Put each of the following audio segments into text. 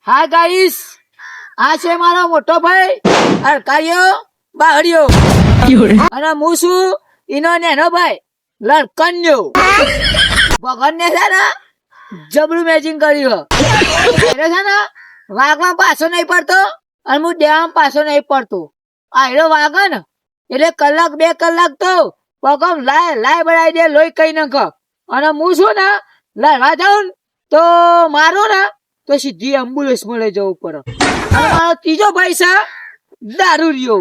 હા ગાઈસ, આ છે મારો મોટો ભાઈ અડકાયો બાહડિયો અને હું છું ઈનો નેનો ભાઈ લડકન્યો. ભગવાન ને છે ને જબરું મેચિંગ કર્યું છે ને વાઘમાં પાછો નહીં પડતો અને હું દેવામાં પાછો નહીં પડતો. આયરો વાગે ને એટલે કલાક 2 કલાક તો પગમ લાય બનાવી દે, લોહી કઈ નાખ. અને હું છું ને લડવા જાઉં તો મારું ને તો સીધી એમ્બ્યુલન્સ મળે જવું પડે. અને મારો ત્રીજો ભાઈ છે દારૂ રહ્યો.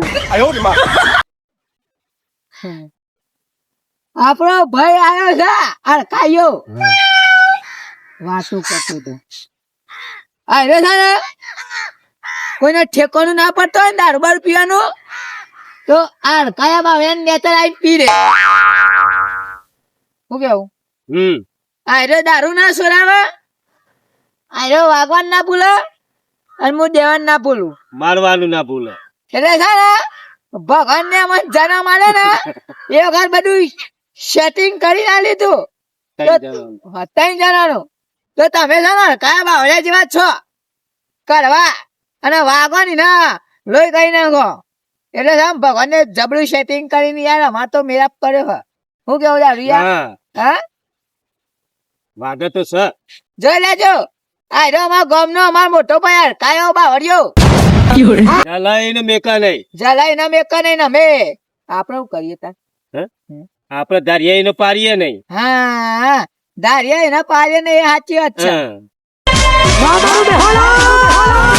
આપણો ભાઈ આવ્યો છે અડકાયો વાતું કરતો હતો. આવ્યો છે ને કોઈને ઠેકોનું ના પડતો હોય ને દારૂ બાર પીવાનું તો અડકાયા બાવે નેતર આવીને પી રે. શું કેવું? આયરો દારૂ ના સોરાવે, આયરો વાગવાન ના ભૂલે અને હું દેવાન ના ભૂલું, મારવાનું ના ભૂલે. એટલે છે ને ભગવાન ને અમને જન્મ આલે ને એ વખત બધું સેટિંગ કરી ના લીધું. 3 જણાનું તો તમે છે ને કયા બાવળિયા જેવા છો કરવા અને વાગવાની ના લોહી કઈ નાખો. એટલે છે ભગવાન ને જબરું સેટિંગ કરીને યાર અમાર તો મેરાપ કર્યો. હું કેવું દારૂ યાર? હા વાગે તો સર જોઈ લેજો. આયરો અમારા ગામનો અમારો મોટો ભાઈ અડકાયો બાવળિયો. જલાઈને મેકા નહીં, જલાઈ ના મેકા નહીં અમે આપણે શું કરીએ તાર? આપડે દરિયાઈ પારીએ નહીં. હા દારિયા એના પાડે ને એ સાચી વાત છે. હા.